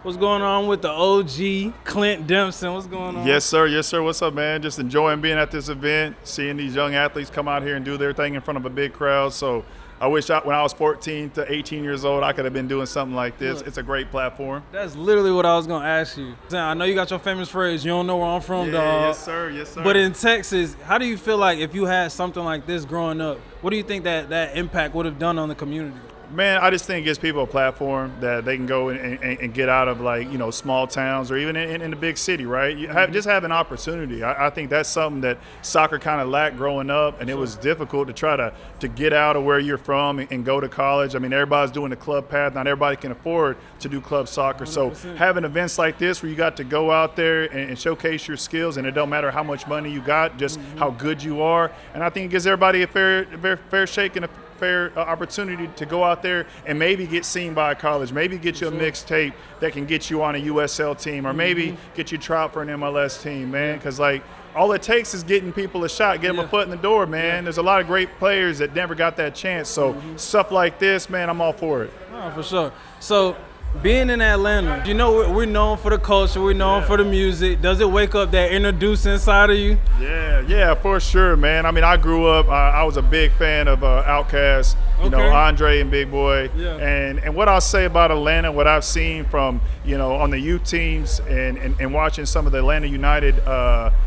What's going on with the OG, Clint Dempsey? What's going on? Yes, sir. Yes, sir. What's up, man? Just enjoying being at this event, seeing these young athletes come out here and do their thing in front of a big crowd. So I wish when I was 14 to 18 years old, I could have been doing something like this. Look, it's a great platform. That's literally what I was going to ask you. I know you got your famous phrase, you don't know where I'm from, dog. Yes, sir. Yes, sir. But in Texas, how do you feel like if you had something like this growing up, what do you think that impact would have done on the community? Man, I just think it gives people a platform that they can go and get out of, like, you know, small towns or even in the big city, right? Just have an opportunity. I think that's something that soccer kind of lacked growing up, and it was difficult to try to get out of where you're from and go to college. I mean, everybody's doing the club path. Not everybody can afford to do club soccer. 100%. So having events like this where you got to go out there and showcase your skills, and it don't matter how much money you got, just how good you are. And I think it gives everybody a fair shake and a fair opportunity to go out there and maybe get seen by a college, maybe get you a mixtape that can get you on a USL team, or maybe get you tried for an MLS team, man. Because, like, all it takes is getting people a shot, get them a foot in the door, man. There's a lot of great players that never got that chance. So stuff like this, man, I'm all for it. Oh, for sure. So being in Atlanta, you know, we're known for the culture, we're known for the music. Does it wake up that introduce inside of you? Yeah, for sure, man. I mean, I grew up, I was a big fan of Outkast, you know, Andre and Big Boy. Yeah. And what I'll say about Atlanta, what I've seen from, you know, on the youth teams and watching some of the Atlanta United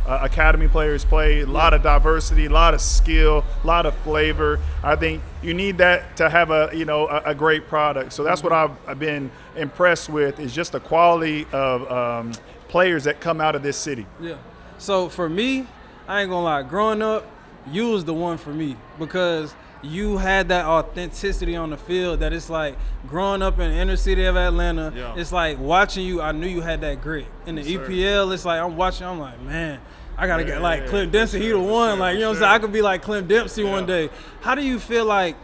academy players play, a lot of diversity, a lot of skill, a lot of flavor. I think you need that to have a great product. So that's what I've been impressed with, is just the quality of players that come out of this city. Yeah. So for me, I ain't gonna lie, growing up, you was the one for me, because you had that authenticity on the field that it's like growing up in the inner city of Atlanta, it's like watching you, I knew you had that grit. In the EPL, it's like I'm watching, I'm like, man, I gotta get like Clint Dempsey, he the one. Like, you know what I'm saying? I could be like Clint Dempsey one day. How do you feel like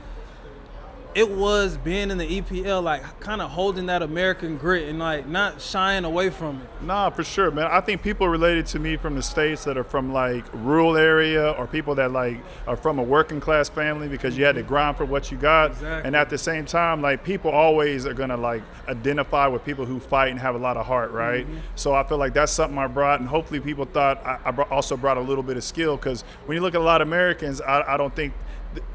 it was being in the EPL, like kind of holding that American grit and like not shying away from it? Nah, for sure, man. I think people related to me from the States that are from like rural area, or people that like are from a working class family, because you had to grind for what you got. Exactly. And at the same time, like, people always are gonna like identify with people who fight and have a lot of heart, right? So I feel like that's something I brought, and hopefully people thought I also brought a little bit of skill, because when you look at a lot of Americans, I don't think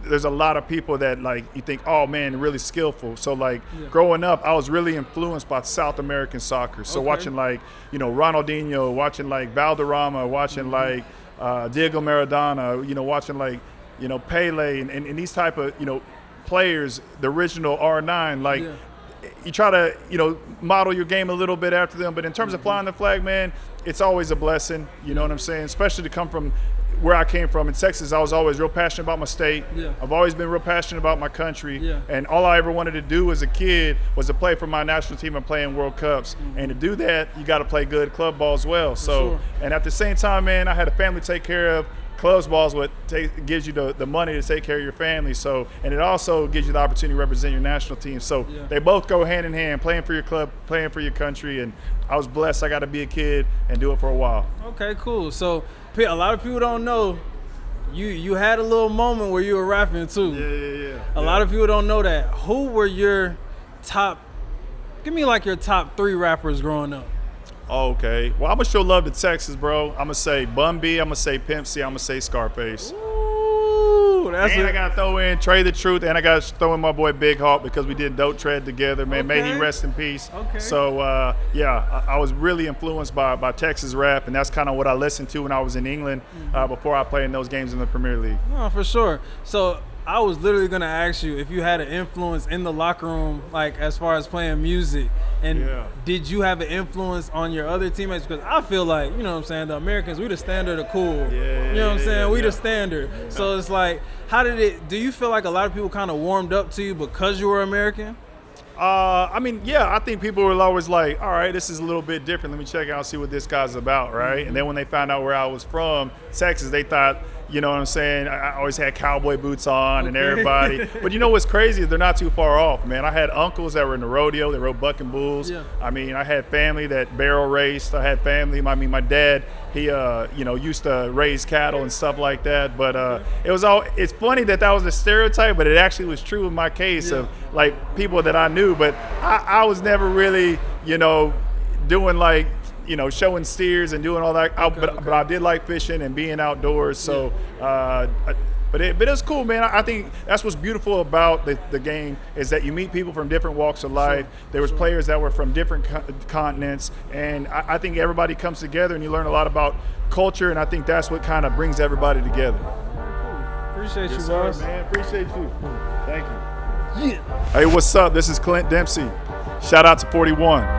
there's a lot of people that, like, you think, oh man, really skillful. So like growing up, I was really influenced by South American soccer. So watching, like, you know, Ronaldinho, watching like Valderrama, watching like Diego Maradona, you know, watching like, you know, Pele and these type of, you know, players, the original R9, like you try to, you know, model your game a little bit after them. But in terms of flying the flag, man, it's always a blessing, you know what I'm saying? Especially to come from where I came from in Texas. I was always real passionate about my state. I've always been real passionate about my country. And all I ever wanted to do as a kid was to play for my national team and play in World Cups. And to do that, you got to play good club ball as well. So, and at the same time, man, I had a family to take care of. Clubs ball is what gives you the money to take care of your family. So, and it also gives you the opportunity to represent your national team. So they both go hand in hand, playing for your club, playing for your country. And I was blessed. I got to be a kid and do it for a while. Okay, cool. So a lot of people don't know you had a little moment where you were rapping too. A lot of people don't know that. Who were your top? Give me like your top 3 rappers growing up. Okay. Well, I'm going to show love to Texas, bro. I'm going to say Bun B, I'm going to say Pimp C, I'm going to say Scarface. Ooh, that's and I got to throw in Trey the Truth, and I got to throw in my boy Big Hawk, because we did Dope Tread together, man. May he rest in peace. So, I was really influenced by Texas rap, and that's kind of what I listened to when I was in England before I played in those games in the Premier League. No, for sure. So I was literally going to ask you if you had an influence in the locker room, like as far as playing music. And did you have an influence on your other teammates? Because I feel like, you know what I'm saying, the Americans, we the standard of cool. You know what I'm saying? We the standard. So it's like, do you feel like a lot of people kind of warmed up to you because you were American? I mean, I think people were always like, all right, this is a little bit different. Let me check out and see what this guy's about, right? And then when they found out where I was from, Texas, they thought, you know what I'm saying, I always had cowboy boots on and everybody. But you know what's crazy? They're not too far off, man. I had uncles that were in the rodeo. They rode bucking bulls. I mean, I had family that barrel raced. I had family. I mean, my dad, he, used to raise cattle and stuff like that. But it's funny that was a stereotype, but it actually was true in my case of, like, people that I knew. But I was never really, doing like, showing steers and doing all that. But I did like fishing and being outdoors. So, but it's cool, man. I think that's what's beautiful about the game is that you meet people from different walks of life. There was players that were from different continents, and I think everybody comes together and you learn a lot about culture, and I think that's what kind of brings everybody together. Appreciate you, boss. Man, appreciate you. Thank you. Yeah. Hey, what's up? This is Clint Dempsey. Shout out to 41.